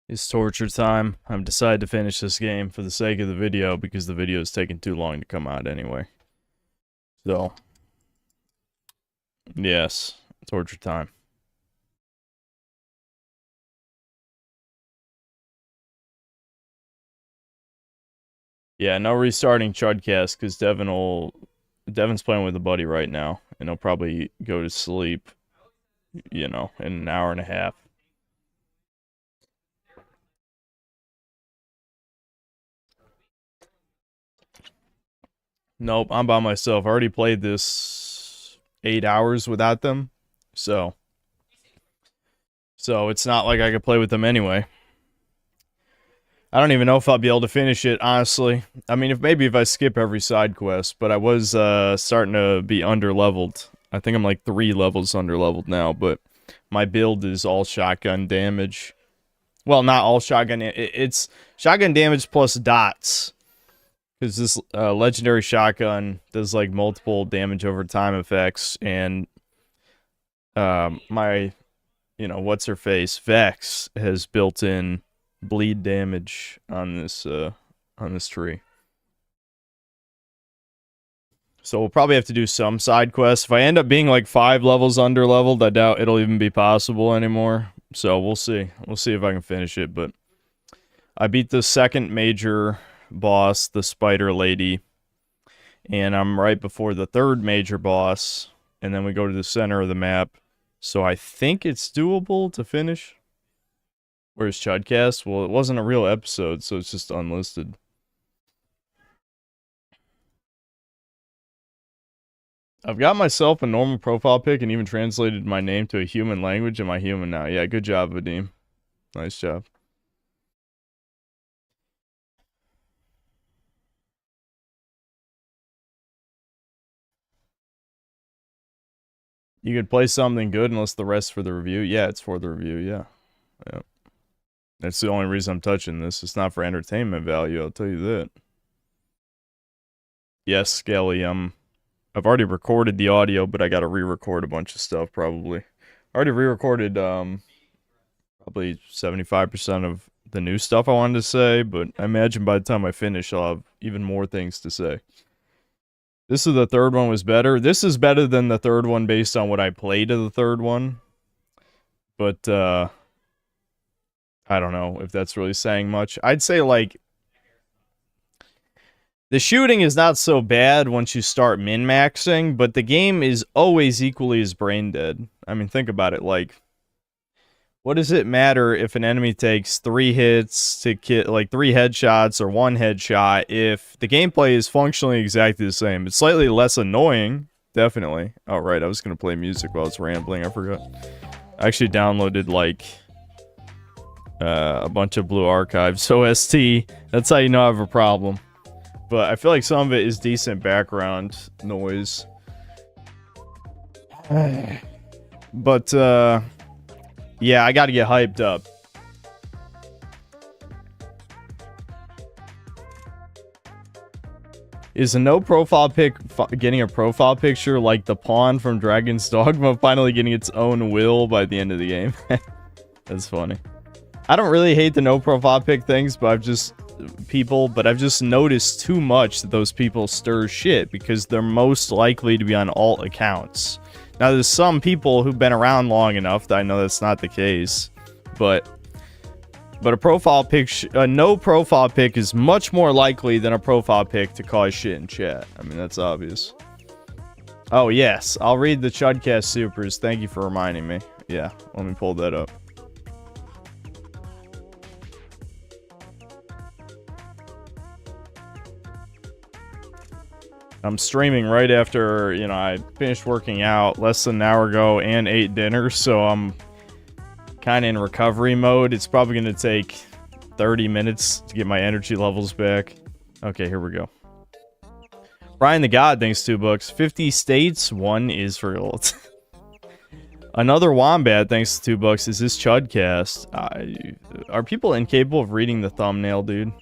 It's torture time. I've decided to finish this game for the sake of the video because the video is taking too long to come out anyway. So, yes, torture time. Yeah, no restarting Chudcast because Devin's playing with a buddy right now, and he'll probably go to sleep, you know, in an hour and a half. Nope, I'm by myself. I already played this 8 hours without them, so it's not like I could play with them anyway. I don't even know if I'll be able to finish it, honestly. I mean, if I skip every side quest, but I was starting to be underleveled. I think I'm like 3 levels underleveled now, but my build is all shotgun damage. Well, not all shotgun. It's shotgun damage plus dots. Because this legendary shotgun does like multiple damage over time effects, and my, what's her face, Vex has built in bleed damage on this tree. So we'll probably have to do some side quests. If I end up being like 5 levels underleveled, I doubt it'll even be possible anymore. So we'll see. We'll see if I can finish it, but I beat the second major boss, the spider lady, and I'm right before the third major boss, and then we go to the center of the map. So I think it's doable to finish. Where's Chudcast? Well, it wasn't a real episode, so it's just unlisted. I've got myself a normal profile pic and even translated my name to a human language. Am I human now? Yeah, good job, Vadim. Nice job. You could play something good unless the rest for the review. Yeah, it's for the review, yeah. Yeah. That's the only reason I'm touching this. It's not for entertainment value, I'll tell you that. Yes, Skelly, I've already recorded the audio, but I gotta re-record a bunch of stuff, probably. I already re-recorded, probably 75% of the new stuff I wanted to say, but I imagine by the time I finish, I'll have even more things to say. This is the third one was better. This is better than the third one based on what I played of the third one. But, I don't know if that's really saying much. I'd say, like, the shooting is not so bad once you start min-maxing, but the game is always equally as brain dead. I mean, think about it, like, what does it matter if an enemy takes 3 hits to get, like, 3 headshots or 1 headshot if the gameplay is functionally exactly the same? It's slightly less annoying, definitely. Oh, right, I was gonna play music while I was rambling, I forgot. I actually downloaded, like, a bunch of Blue Archives OST. That's how you know I have a problem. But I feel like some of it is decent background noise. But, yeah, I gotta get hyped up. Is a no profile pic getting a profile picture like the pawn from Dragon's Dogma finally getting its own will by the end of the game? That's funny. I don't really hate the no profile pic things, but I've just noticed too much that those people stir shit because they're most likely to be on alt accounts. Now, there's some people who've been around long enough that I know that's not the case, but a profile pic, a no profile pic is much more likely than a profile pic to cause shit in chat. I mean, that's obvious. Oh, yes. I'll read the Chudcast supers. Thank you for reminding me. Yeah, let me pull that up. I'm streaming right after, I finished working out less than an hour ago and ate dinner, so I'm kind of in recovery mode. It's probably going to take 30 minutes to get my energy levels back. Okay, here we go. Brian the God, thanks $2. 50 states, 1 Israel. Another Wombat, thanks $2. Is this Chudcast? Are people incapable of reading the thumbnail, dude?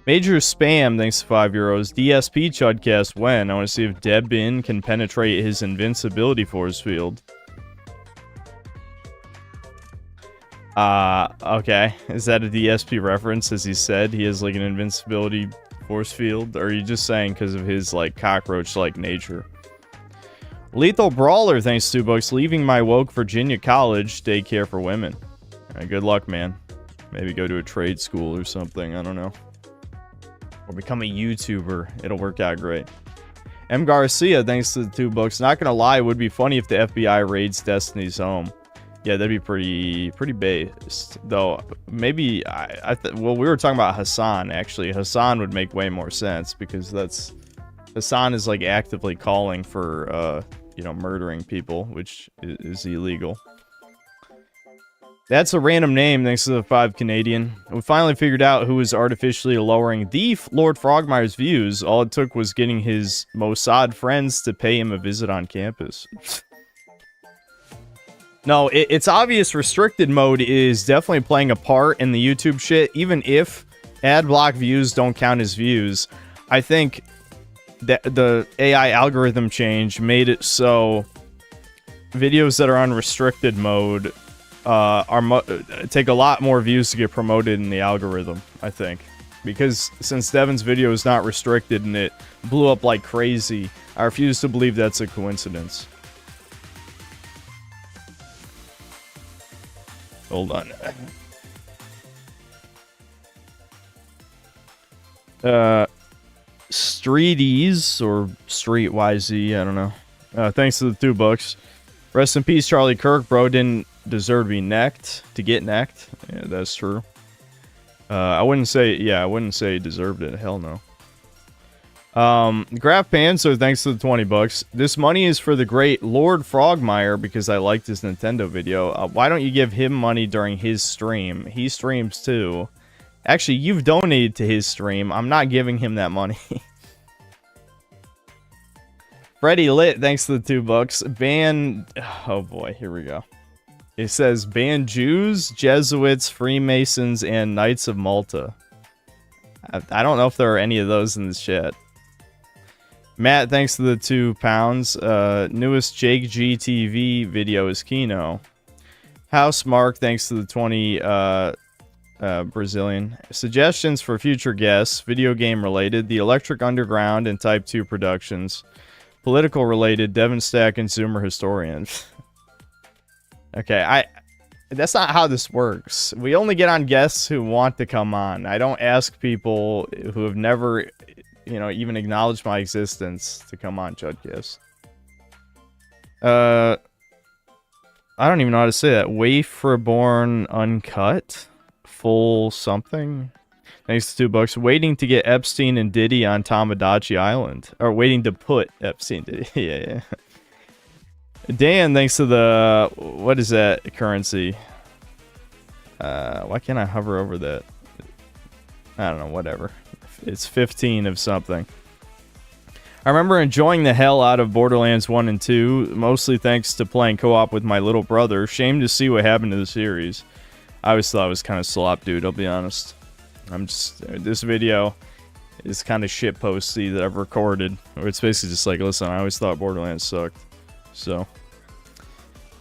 Major Spam, thanks to €5. DSP Chudcast, when? I want to see if Debin can penetrate his invincibility force field. Okay. Is that a DSP reference, as he said? He has, like, an invincibility force field? Or are you just saying because of his, like, cockroach-like nature? Lethal Brawler, thanks to $2. Leaving my woke Virginia college, daycare for women. Good luck, man. Maybe go to a trade school or something, I don't know. Or become a YouTuber. It'll work out great. M. Garcia, thanks to the $2. Not gonna lie, it would be funny if the FBI raids Destiny's home. Yeah, that'd be pretty based. Though, maybe, well, we were talking about Hassan, actually. Hassan would make way more sense, because that's... Hassan is, like, actively calling for, you know, murdering people, which is illegal. That's a random name, thanks to the 5 Canadian. We finally figured out who was artificially lowering the Lord Frogmire's views. All it took was getting his Mossad friends to pay him a visit on campus. No, it's obvious restricted mode is definitely playing a part in the YouTube shit, even if ad block views don't count as views. I think that the AI algorithm change made it so videos that are on restricted mode take a lot more views to get promoted in the algorithm, I think. Because since Devin's video is not restricted and it blew up like crazy, I refuse to believe that's a coincidence. Hold on. Streeties, or Street YZ, I don't know. Thanks to the $2. Rest in peace, Charlie Kirk, bro. Didn't deserve to be necked, to get necked. Yeah, that's true. I wouldn't say he deserved it. Hell no. Graph Panzer, thanks to the $20. This money is for the great Lord Frogmire because I liked his Nintendo video. Why don't you give him money during his stream? He streams too. Actually, you've donated to his stream. I'm not giving him that money. Freddy Lit, thanks to the $2. Ban... Oh boy, here we go. It says, ban Jews, Jesuits, Freemasons, and Knights of Malta. I don't know if there are any of those in this chat. Matt, thanks to the £2. Newest Jake GTV video is Kino. House Mark, thanks to the 20 Brazilian. Suggestions for future guests, video game related, The Electric Underground and Type 2 Productions. Political related, Devon Stack Consumer Historian. Okay, that's not how this works. We only get on guests who want to come on. I don't ask people who have never, you know, even acknowledged my existence to come on Chudcast. I don't even know how to say that. Waferborn Uncut? Full something? Thanks to $2. Waiting to get Epstein and Diddy on Tomodachi Island. Or waiting to put Epstein Diddy. Yeah. Dan, thanks to the... What is that currency? Why can't I hover over that? I don't know, whatever. It's 15 of something. I remember enjoying the hell out of Borderlands 1 and 2, mostly thanks to playing co-op with my little brother. Shame to see what happened to the series. I always thought it was kind of slop, dude, I'll be honest. This video is kind of shitposty that I've recorded. Where it's basically just like, listen, I always thought Borderlands sucked. So,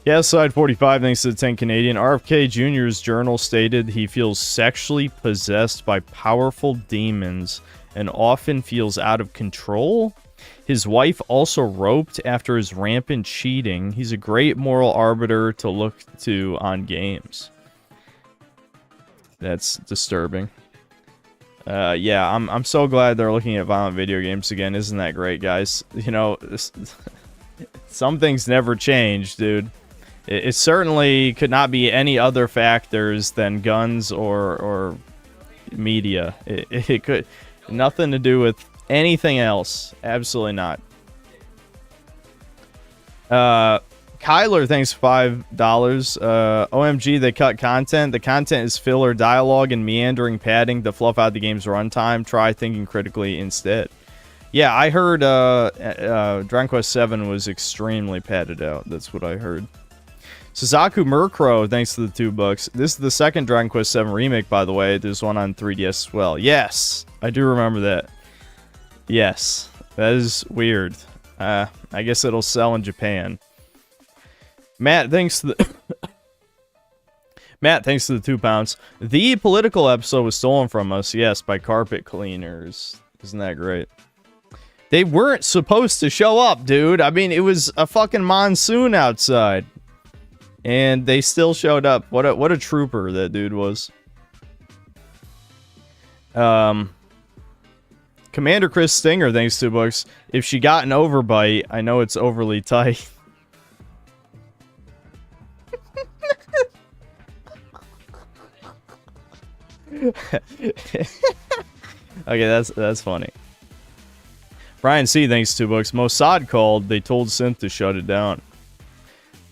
yeah, side 45, thanks to the 10 Canadian. RFK Jr.'s journal stated he feels sexually possessed by powerful demons and often feels out of control. His wife also roped after his rampant cheating. He's a great moral arbiter to look to on games. That's disturbing. Yeah, I'm so glad they're looking at violent video games again. Isn't that great, guys? You know, some things never change, dude. It certainly could not be any other factors than guns or media. It could... Nothing to do with anything else. Absolutely not. Kyler, thanks $5. OMG, they cut content. The content is filler dialogue and meandering padding to fluff out the game's runtime. Try thinking critically instead. Yeah, I heard Dragon Quest VII was extremely padded out. That's what I heard. Suzaku Murkrow, thanks to the $2. This is the second Dragon Quest VII remake, by the way. There's one on 3DS as well. Yes, I do remember that. Yes, that is weird. I guess it'll sell in Japan. Matt, thanks to the... Matt, thanks to the 2 pounds. The political episode was stolen from us, yes, by carpet cleaners. Isn't that great? They weren't supposed to show up, dude. I mean, it was a fucking monsoon outside. And they still showed up. What a trooper that dude was. Commander Chris Stinger, thanks to books. If she got an overbite, I know it's overly tight. Okay, that's funny. Brian C, thanks to books. Mossad called. They told Synth to shut it down.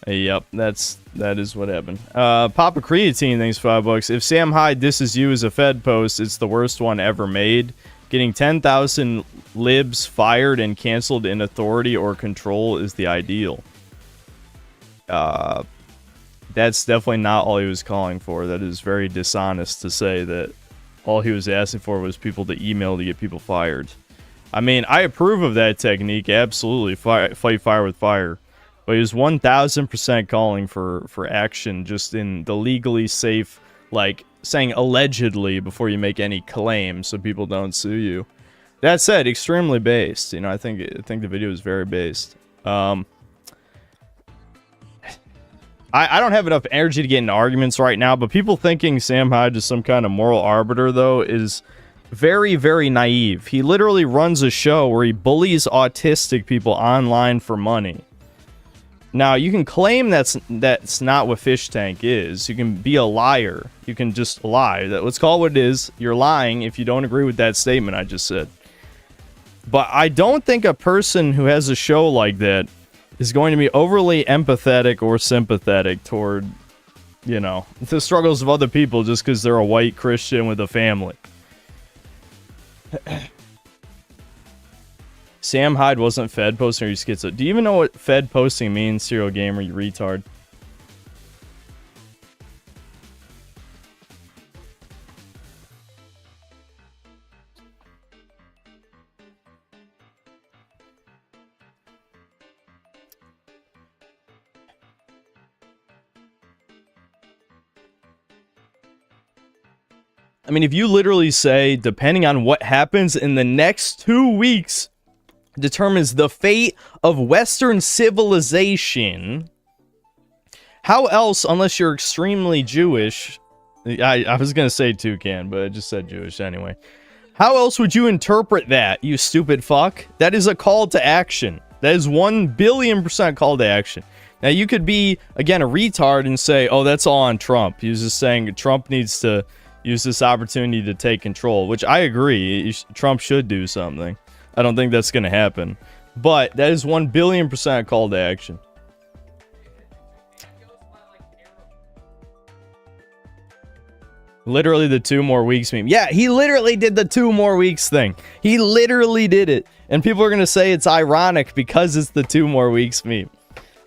Yep, that is what happened. Papa Creatine, thanks $5. If Sam Hyde disses you as a Fed post, it's the worst one ever made. Getting 10,000 libs fired and canceled in authority or control is the ideal. That's definitely not all he was calling for. That is very dishonest to say that all he was asking for was people to email to get people fired. I mean, I approve of that technique, absolutely. Fight fire with fire. But he was 1,000% calling for action just in the legally safe, like, saying allegedly before you make any claims so people don't sue you. That said, extremely based. You know, I think the video is very based. I don't have enough energy to get into arguments right now, but people thinking Sam Hyde is some kind of moral arbiter, though, is very, very naive. He literally runs a show where he bullies autistic people online for money. Now, you can claim that's not what Fish Tank is. You can be a liar. You can just lie. Let's call it what it is. You're lying if you don't agree with that statement I just said. But I don't think a person who has a show like that is going to be overly empathetic or sympathetic toward, you know, the struggles of other people just because they're a white Christian with a family. Sam Hyde wasn't Fed posting or you schizo. Do you even know what Fed posting means, serial gamer, you retard? I mean, if you literally say, depending on what happens in the next 2 weeks, determines the fate of Western civilization, how else, unless you're extremely Jewish, I was going to say toucan, but I just said Jewish anyway. How else would you interpret that, you stupid fuck? That is a call to action. That is 1,000,000,000% call to action. Now, you could be, again, a retard and say, oh, that's all on Trump. He was just saying Trump needs to use this opportunity to take control, which I agree. Trump should do something. I don't think that's going to happen. But that is 1,000,000,000% call to action. Literally the 2 more weeks meme. Yeah, he literally did the 2 more weeks thing. He literally did it. And people are going to say it's ironic because it's the 2 more weeks meme.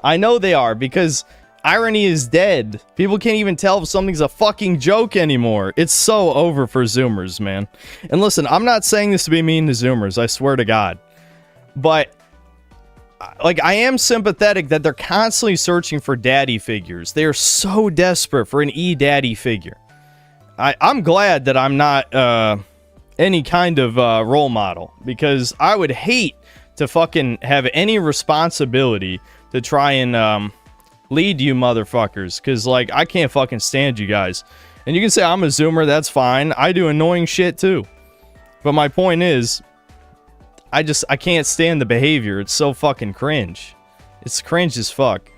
I know they are, because irony is dead. People can't even tell if something's a fucking joke anymore. It's so over for Zoomers, man. And listen, I'm not saying this to be mean to Zoomers, I swear to God. But, like, I am sympathetic that they're constantly searching for daddy figures. They are so desperate for an e-daddy figure. I'm glad that I'm not any kind of role model, because I would hate to fucking have any responsibility to try and lead you motherfuckers, because, like, I can't fucking stand you guys. And you can say I'm a Zoomer, that's fine. I do annoying shit too. But my point is, I can't stand the behavior. It's so fucking cringe. It's cringe as fuck.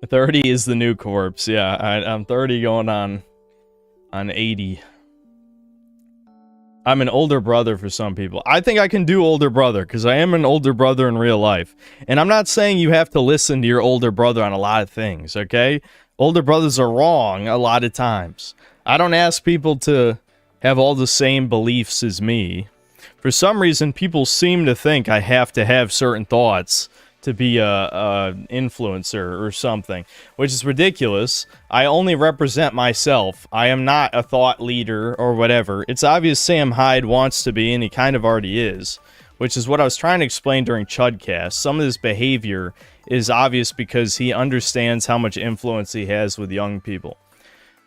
$30 is the new corpse. Yeah, I'm 30 going on 80. I'm an older brother for some people. I think I can do older brother, because I am an older brother in real life. And I'm not saying you have to listen to your older brother on a lot of things, okay? Older brothers are wrong a lot of times. I don't ask people to have all the same beliefs as me. For some reason, people seem to think I have to have certain thoughts to be a influencer or something, which is ridiculous. I only represent myself. I am not a thought leader or whatever. It's obvious Sam Hyde wants to be, and he kind of already is, which is what I was trying to explain during Chudcast. Some of this behavior is obvious because he understands how much influence he has with young people.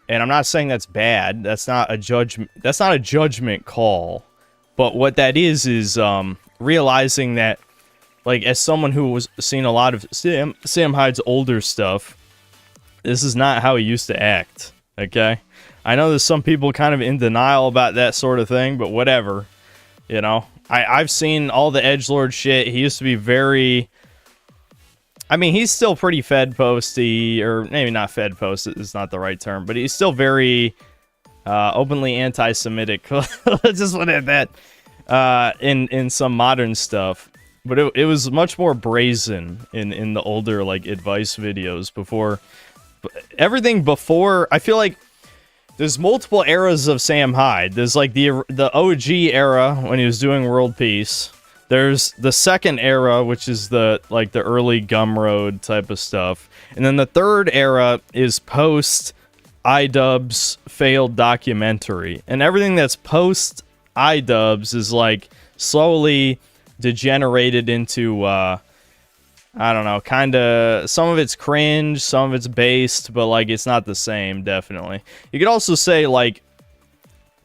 And I'm not saying that's bad. That's not a judgment. That's not a judgment call. But what that is realizing that, like, as someone who was seen a lot of Sam Hyde's older stuff, this is not how he used to act. Okay, I know there's some people kind of in denial about that sort of thing, but whatever. You know, I've seen all the edgelord shit. He used to be very. I mean, he's still pretty Fed posty, or maybe not Fed post is not the right term, but he's still very openly anti-Semitic. Just want to add that in some modern stuff, but it was much more brazen in the older like advice videos before. Everything before, I feel like there's multiple eras of Sam Hyde. There's like the OG era when he was doing World Peace. There's the second era, which is the early Gumroad type of stuff. And then the third era is post iDubbbz failed documentary. And everything that's post iDubbbz is like slowly degenerated into I don't know, kind of, some of it's cringe, some of it's based, but like it's not the same, definitely. You could also say like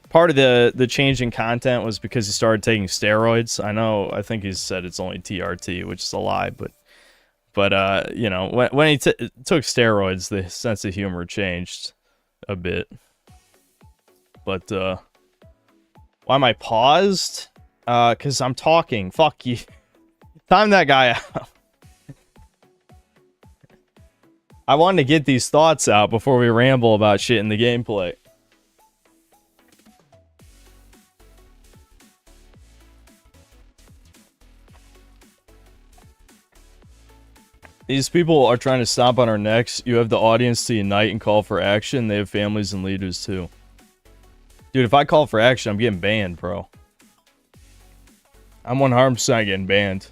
part of the change in content was because he started taking steroids. I think he said it's only TRT, which is a lie, but you know, when he took steroids, the sense of humor changed a bit. But why am I paused? Because I'm talking. Fuck you. Time that guy out. I wanted to get these thoughts out before we ramble about shit in the gameplay. These people are trying to stomp on our necks. You have the audience to unite and call for action. They have families and leaders too. Dude, if I call for action, I'm getting banned, bro. I'm 100% getting banned.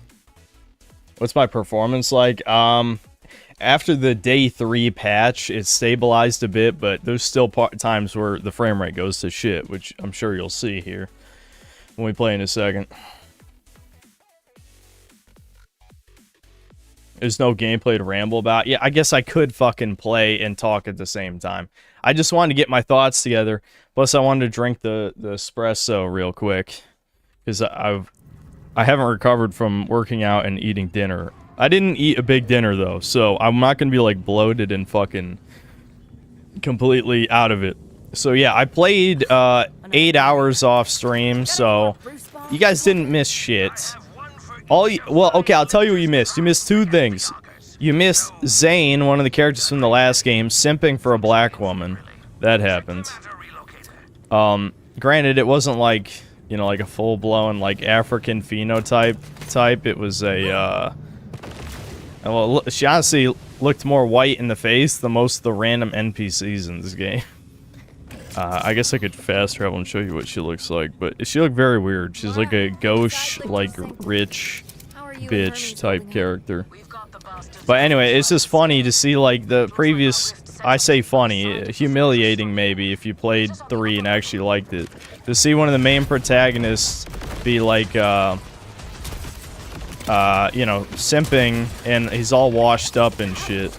What's my performance like? After the day 3 patch, it stabilized a bit, but there's still times where the frame rate goes to shit, which I'm sure you'll see here when we play in a second. There's no gameplay to ramble about. Yeah, I guess I could fucking play and talk at the same time. I just wanted to get my thoughts together. Plus, I wanted to drink the espresso real quick. Because I haven't recovered from working out and eating dinner. I didn't eat a big dinner, though. So, I'm not going to be, like, bloated and fucking completely out of it. So, yeah, I played 8 hours off stream. So, you guys didn't miss shit. Well, okay, I'll tell you what you missed. You missed 2 things. You missed Zane, one of the characters from the last game, simping for a black woman. That happened. Granted, it wasn't like, you know, like a full-blown, like, African phenotype type. It was a, well, she honestly looked more white in the face than most of the random NPCs in this game. I guess I could fast travel and show you what she looks like, but she looked very weird. She's like a gauche, like, rich bitch type character. But anyway, it's just funny to see, like, the previous... I say funny, humiliating maybe, if you played 3 and actually liked it. To see one of the main protagonists be, like, you know, simping, and he's all washed up and shit.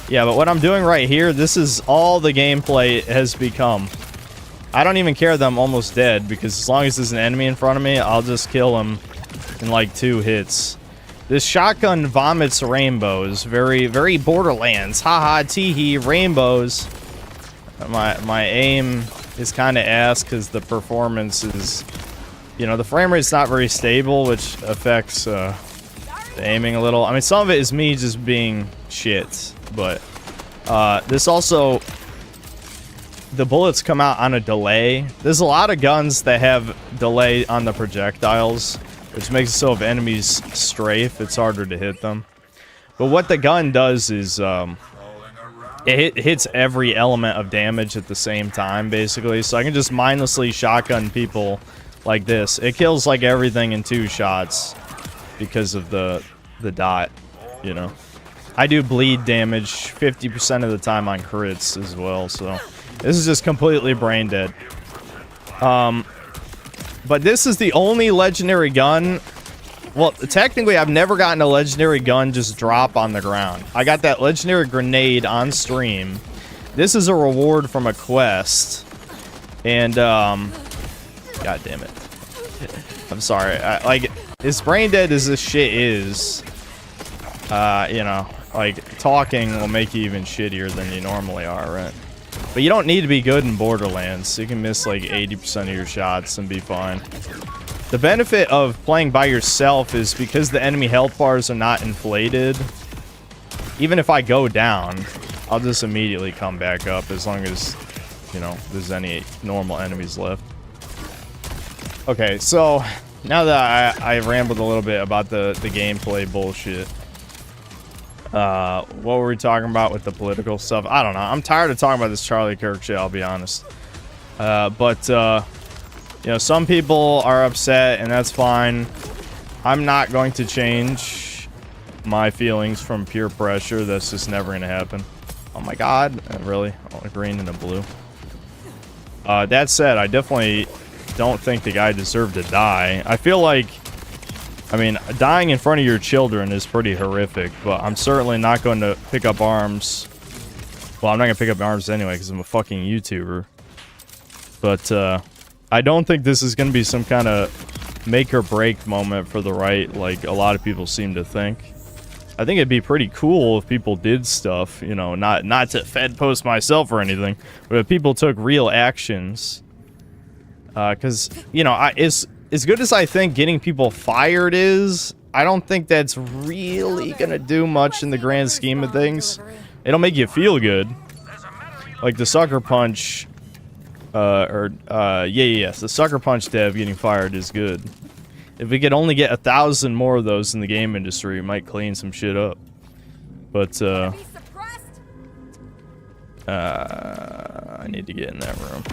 Yeah, but what I'm doing right here, this is all the gameplay has become. I don't even care that I'm almost dead, because as long as there's an enemy in front of me, I'll just kill him in like 2 hits. This shotgun vomits rainbows. Very, very Borderlands. Haha, teehee, rainbows. My aim is kind of ass, because the performance is... You know, the frame rate's not very stable, which affects the aiming a little. I mean, some of it is me just being shit. But this also, the bullets come out on a delay. There's a lot of guns that have delay on the projectiles, which makes it so if enemies strafe, it's harder to hit them. But what the gun does is it hits every element of damage at the same time, basically. So I can just mindlessly shotgun people like this. It kills like everything in 2 shots because of the dot. you know. I do bleed damage 50% of the time on crits as well, so this is just completely brain dead. But this is the only legendary gun. Well, technically, I've never gotten a legendary gun just drop on the ground. I got that legendary grenade on stream. This is a reward from a quest. And, God damn it. I'm sorry. Like, as brain dead as this shit is, you know, like, talking will make you even shittier than you normally are, right? But you don't need to be good in Borderlands. You can miss, like, 80% of your shots and be fine. The benefit of playing by yourself is because the enemy health bars are not inflated. Even if I go down, I'll just immediately come back up as long as, you know, there's any normal enemies left. Okay, so now that I rambled a little bit about the gameplay bullshit. What were we talking about with the political stuff? I don't know. I'm tired of talking about this Charlie Kirk shit, I'll be honest. You know, some people are upset, and that's fine. I'm not going to change my feelings from peer pressure. That's just never going to happen. Oh my god. Really? Oh, a green and a blue. That said, I definitely don't think the guy deserved to die. I feel like, I mean, dying in front of your children is pretty horrific, but I'm certainly not going to pick up arms. Well, I'm not going to pick up arms anyway, because I'm a fucking YouTuber. But, I don't think this is going to be some kind of make or break moment for the right, like a lot of people seem to think. I think it'd be pretty cool if people did stuff, you know, not to Fed post myself or anything, but if people took real actions. Because, you know, as good as I think getting people fired is, I don't think that's really going to do much in the grand scheme of things. It'll make you feel good. Like the Sucker Punch... yes, the Sucker Punch dev getting fired is good. If we could only get 1,000 more of those in the game industry, it might clean some shit up. But, I need to get in that room.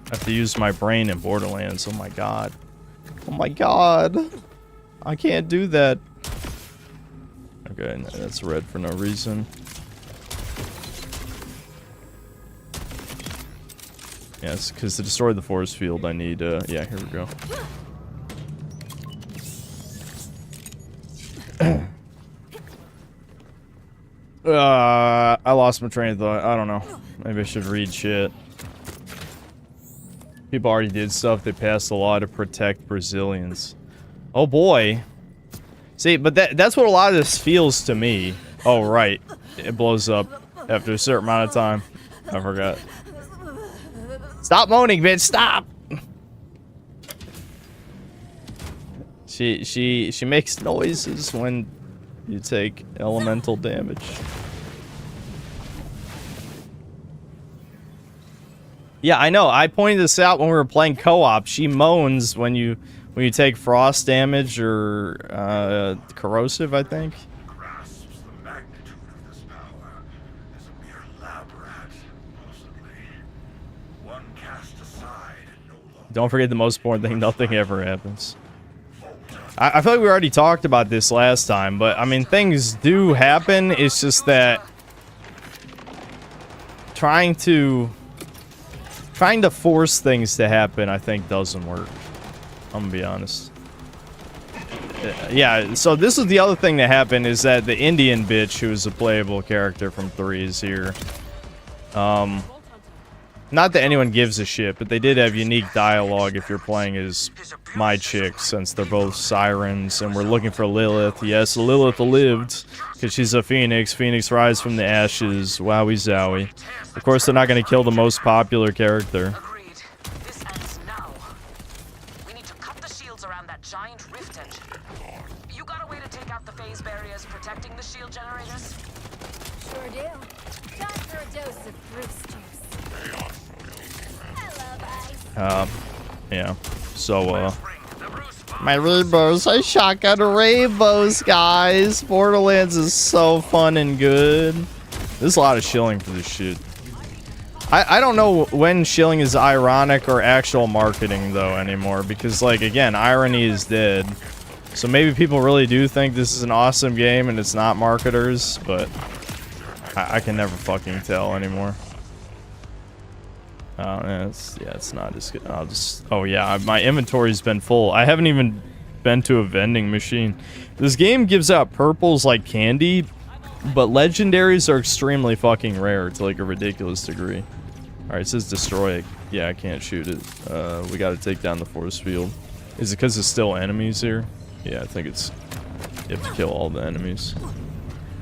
I have to use my brain in Borderlands. Oh my god. Oh my god. I can't do that. Okay, that's red for no reason. Yes, because to destroy the force field, I need, yeah, here we go. I lost my train of thought. I don't know. Maybe I should read shit. People already did stuff. They passed a law to protect Brazilians. Oh boy. See, but that's what a lot of this feels to me. Oh, right. It blows up after a certain amount of time. I forgot. Stop moaning, bitch! Stop! She makes noises when you take elemental damage. Yeah, I know. I pointed this out when we were playing co-op. She moans when you take frost damage or corrosive, I think. Don't forget the most important thing, nothing ever happens. I feel like we already talked about this last time, but I mean, things do happen. It's just that trying to force things to happen, I think, doesn't work. I'm gonna be honest. Yeah, so this is the other thing that happened, is that the Indian bitch, who is a playable character from 3, is here. Not that anyone gives a shit, but they did have unique dialogue if you're playing as my chick, since they're both sirens, and we're looking for Lilith. Yes, Lilith lived, because she's a phoenix. Phoenix rise from the ashes. Wowie zowie. Of course, they're not going to kill the most popular character. Agreed. This ends now. We need to cut the shields around that giant rift engine. You got a way to take out the phase barriers protecting the shield generators? Sure do. Time for a dose of Bruce juice. Yeah. So, my rainbows. I shotgun rainbows, guys. Borderlands is so fun and good. There's a lot of shilling for this shit. I don't know when shilling is ironic or actual marketing, though, anymore. Because, like, again, irony is dead. So maybe people really do think this is an awesome game and it's not marketers, but I can never fucking tell anymore. It's not as good. Oh yeah, my inventory's been full. I haven't even been to a vending machine. This game gives out purples like candy, but legendaries are extremely fucking rare to like a ridiculous degree. Alright, it says destroy it. Yeah, I can't shoot it. We gotta take down the force field. Is it because there's still enemies here? Yeah, I think it's... You have to kill all the enemies.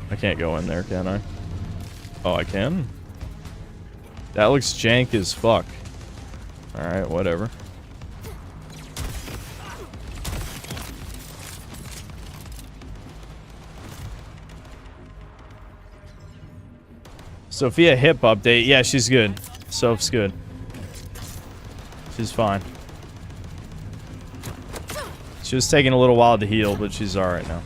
I can't go in there, can I? Oh, I can? That looks jank as fuck. Alright, whatever. Sophia hip update. Yeah, she's good. Soph's good. She's fine. She was taking a little while to heal, but she's alright now.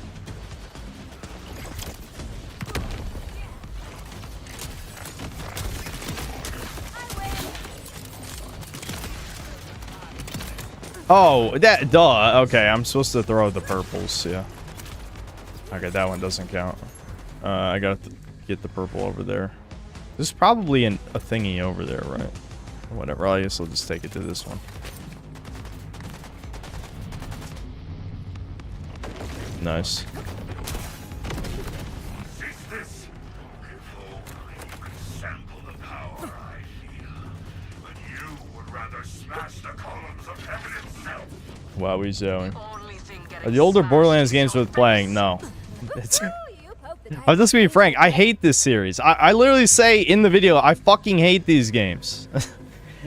Oh, that, duh. Okay, I'm supposed to throw the purples, yeah. Okay, that one doesn't count. I gotta get the purple over there. There's probably a thingy over there, right? Whatever, I guess I'll just take it to this one. Nice. Wow, we zoning. Are the older Borderlands games worth playing? No. It's I'm just being frank, I hate this series. I literally say in the video, I fucking hate these games.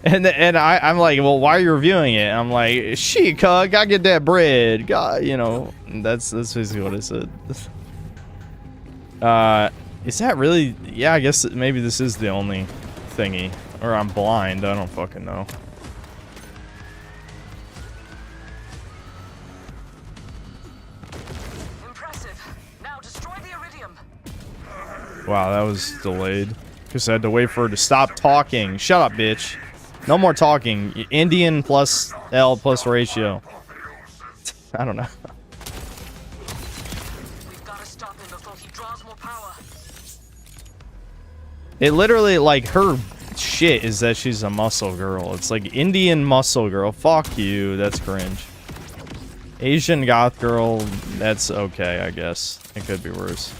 and I'm like, well, why are you reviewing it? I'm like, shit, gotta get that bread. God, you know, that's basically what I said. Is that really? Yeah, I guess maybe this is the only thingy. Or I'm blind, I don't fucking know. Wow, that was delayed. Because I had to wait for her to stop talking. Shut up, bitch. No more talking. Indian plus L plus ratio. I don't know. We've got to stop him before he draws more power. It literally, like, her shit is that she's a muscle girl. It's like Indian muscle girl. Fuck you. That's cringe. Asian goth girl. That's okay, I guess. It could be worse.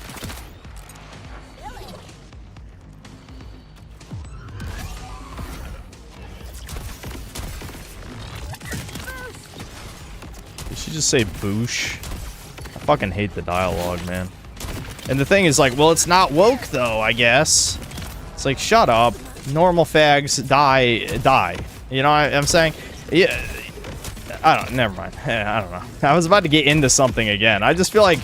Did you just say boosh? I fucking hate the dialogue, man. And the thing is like, well, it's not woke though, I guess. It's like, shut up. Normal fags die. You know what I'm saying? Yeah. Never mind. I don't know. I was about to get into something again. I just feel like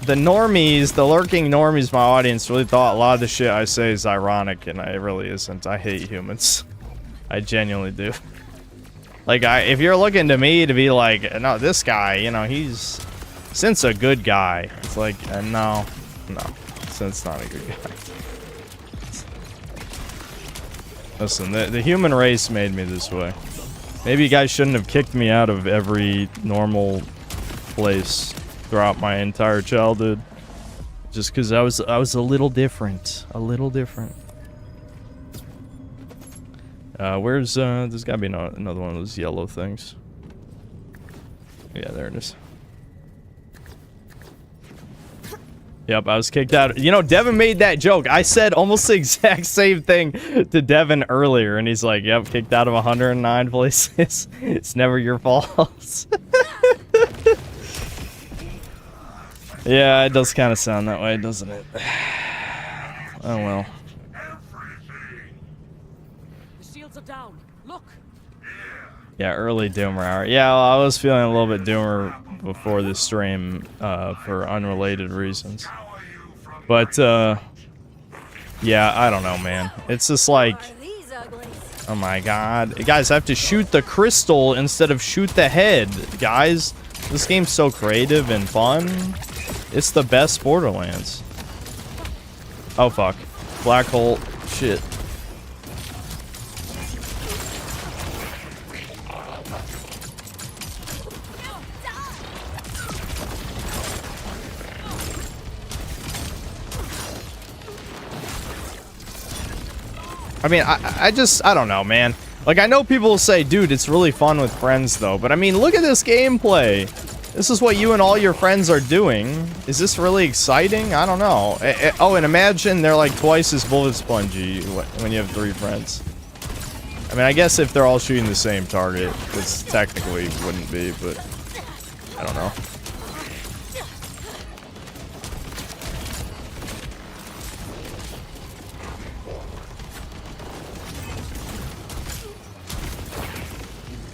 the normies, the lurking normies, my audience really thought a lot of the shit I say is ironic, and it really isn't. I hate humans. I genuinely do. Like, if you're looking to me to be like, no, this guy, you know, he's since a good guy. It's like, no, since not a good guy. Listen, the human race made me this way. Maybe you guys shouldn't have kicked me out of every normal place throughout my entire childhood. Just because I was a little different. A little different. Where's, there's gotta be another one of those yellow things. Yeah, there it is. Yep, I was kicked out. You know, Devin made that joke. I said almost the exact same thing to Devin earlier, and he's like, yep, kicked out of 109 places. It's never your fault. Yeah, it does kind of sound that way, doesn't it? Oh, well. Down. Look. Yeah, early doomer hour. Yeah, well, I was feeling a little bit doomer before this stream for unrelated reasons. But yeah, I don't know, man. It's just like, oh my god. Guys, I have to shoot the crystal instead of shoot the head. Guys, this game's so creative and fun. It's the best Borderlands. Oh fuck. Black hole. Shit. I mean, I don't know, man. Like, I know people will say, dude, it's really fun with friends, though. But, I mean, look at this gameplay. This is what you and all your friends are doing. Is this really exciting? I don't know. Oh, and imagine they're, like, twice as bullet spongy when you have 3 friends. I mean, I guess if they're all shooting the same target, this technically wouldn't be, but I don't know.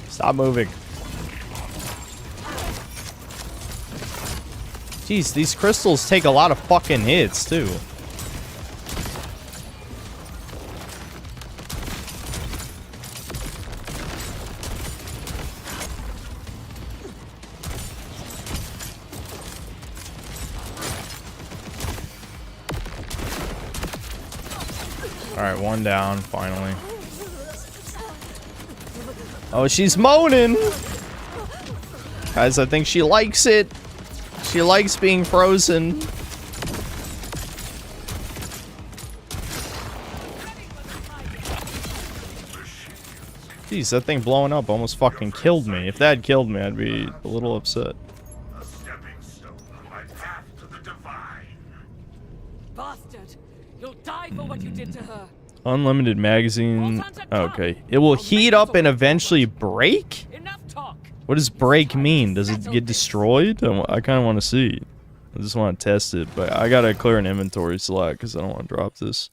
Stop moving. Jeez, these crystals take a lot of fucking hits, too. Alright, 1 down, finally. Oh, she's moaning! Guys, I think she likes it. She likes being frozen. Jeez, that thing blowing up almost fucking killed me. If that had killed me, I'd be a little upset. A stepping stone on my path to the divine. Bastard! You'll die for what you did to her. Unlimited magazine. Okay. It will heat up and eventually break? Enough talk. What does break mean? Does it get destroyed? I kind of want to see. I just want to test it, but I gotta clear an inventory slot because I don't want to drop this.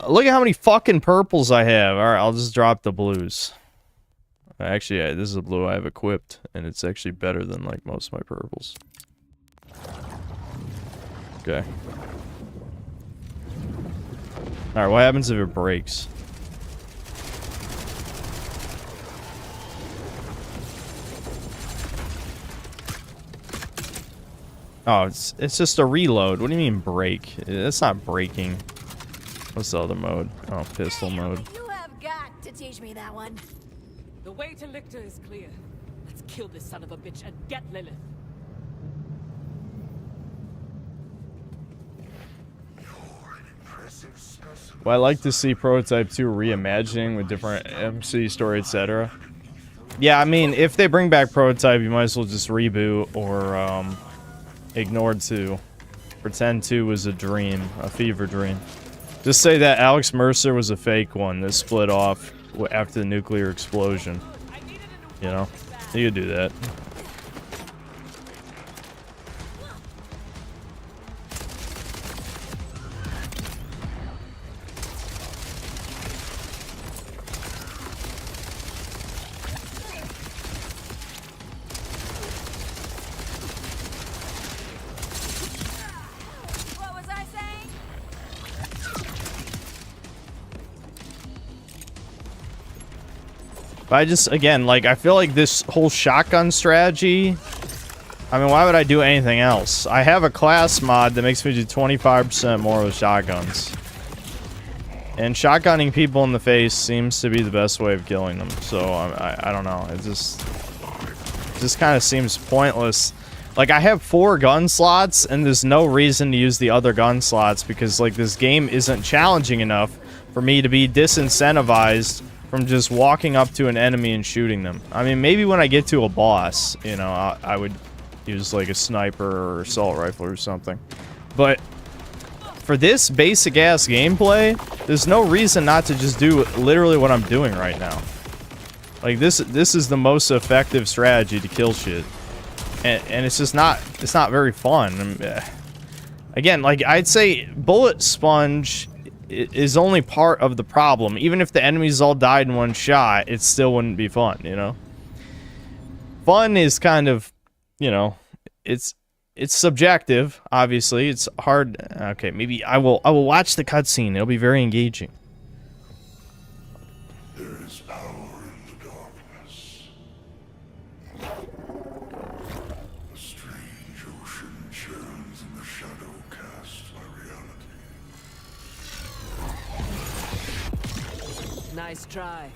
Look at how many fucking purples I have. Alright, I'll just drop the blues. Actually, yeah, this is a blue I have equipped, and it's actually better than, like, most of my purples. Okay. Alright, what happens if it breaks? Oh, it's just a reload. What do you mean break? It's not breaking. What's the other mode? Oh, pistol mode. You have got to teach me that one. The way to Lictor is clear. Let's kill this son of a bitch and get Lilith. Well, I like to see Prototype 2 reimagining with different MC story, etc. Yeah, I mean, if they bring back Prototype, you might as well just reboot or ignore 2. Pretend 2 was a dream, a fever dream. Just say that Alex Mercer was a fake one that split off after the nuclear explosion. You know? You could do that. What was I saying? But I just, again, like, I feel like this whole shotgun strategy, I mean, why would I do anything else? I have a class mod that makes me do 25% more with shotguns. And shotgunning people in the face seems to be the best way of killing them. So, I don't know. It just kind of seems pointless. Like, I have 4 gun slots, and there's no reason to use the other gun slots because, like, this game isn't challenging enough for me to be disincentivized from just walking up to an enemy and shooting them. I mean, maybe when I get to a boss, you know, I would use, like, a sniper or assault rifle or something. But for this basic-ass gameplay, there's no reason not to just do literally what I'm doing right now. Like, this is the most effective strategy to kill shit. And it's just not, it's not very fun. Again, like, I'd say bullet sponge is only part of the problem. Even if the enemies all died in one shot, it still wouldn't be fun, you know? Fun is kind of, you know, it's subjective, obviously. It's hard. Okay, maybe I will watch the cutscene. It'll be very engaging. There is power in the darkness. A strange ocean churns in the shadow cast by reality. Nice try.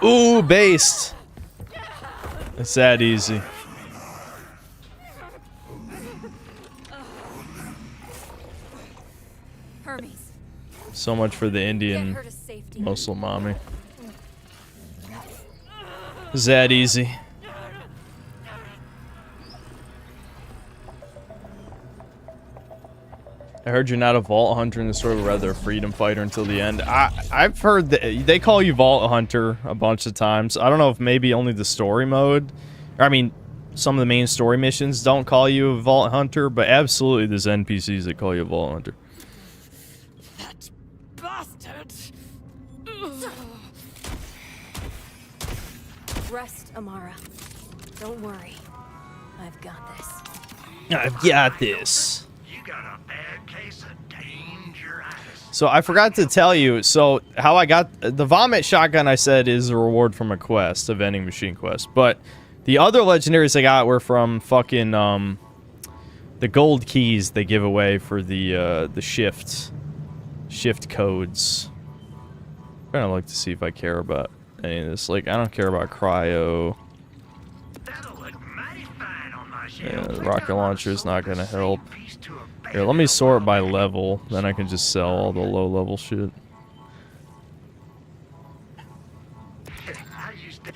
Ooh, based. It's that easy. Hermes, So much for the Get Indian her to safety. Muslim mommy. Is that easy? I heard you're not a vault hunter in the story, but rather a freedom fighter until the end. I've heard that they call you vault hunter a bunch of times. I don't know if maybe only the story mode, or I mean, some of the main story missions don't call you a vault hunter, but absolutely there's NPCs that call you a vault hunter. That bastard. Rest, Amara. Don't worry. I've got this. I've got this. You got a bad case of dangeritis. So I forgot to tell you, so how I got the vomit shotgun I said is a reward from a quest, a vending machine quest. But the other legendaries I got were from fucking the gold keys they give away for the shift codes. I'm trying to look to see if I care about any of this. Like I don't care about cryo. That'll look mighty fine on my Yeah, shelf. the rocket launcher is not gonna help. Here, let me sort by level, then I can just sell all the low level shit.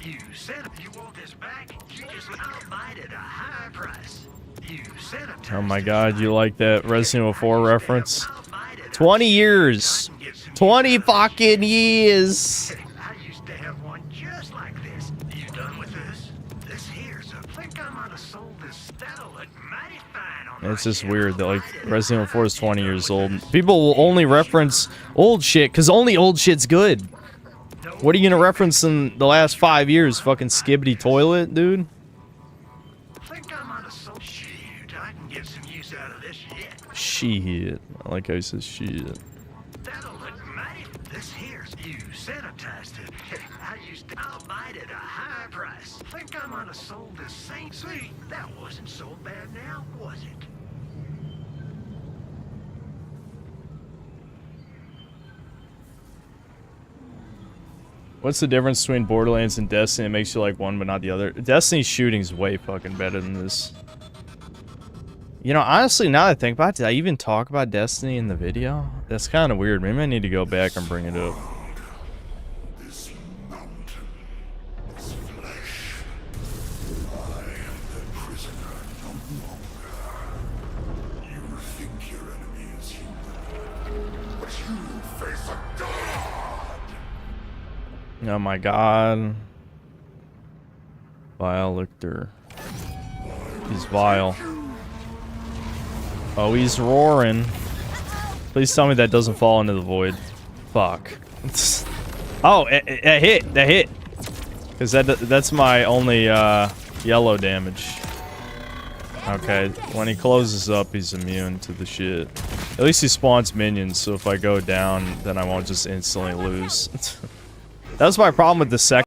You said you want this back. You just buy it at a high price. You said it. Oh my god, you like that Resident Evil 4 reference? 20 years! 20 fucking years! I used to have one just like this. You done with this? This here's a think I might have sold this. That'll look mighty fine on It's just weird that like Resident Evil 4 is 20 years old. People will only reference old shit because only old shit's good. What are you gonna reference in the last 5 years? Fucking Skibbity Toilet, dude? think I might have sold. Shoot, I can get some use out of this yet. Shit. I like how he says shit. That'll look mighty. This here's you sanitized it. I used to. I'll buy it at a high price. Think I might have sold this same. See, that wasn't so bad now, was it? What's the difference between Borderlands and Destiny that makes you like one but not the other? Destiny's shooting's way fucking better than this. You know, honestly, now that I think about it, did I even talk about Destiny in the video? That's kind of weird. Maybe I need to go back and bring it up. This mountain, this flesh. I am the prisoner no longer. You think your enemy is human, but you face a god. Oh my god. Vile Lictor. He's vile. Oh, he's roaring. Please tell me that doesn't fall into the void. Fuck. Oh, it hit. That hit. Because that's my only yellow damage. Okay, when he closes up, he's immune to the shit. At least he spawns minions, so if I go down, then I won't just instantly lose. That's my problem with the second.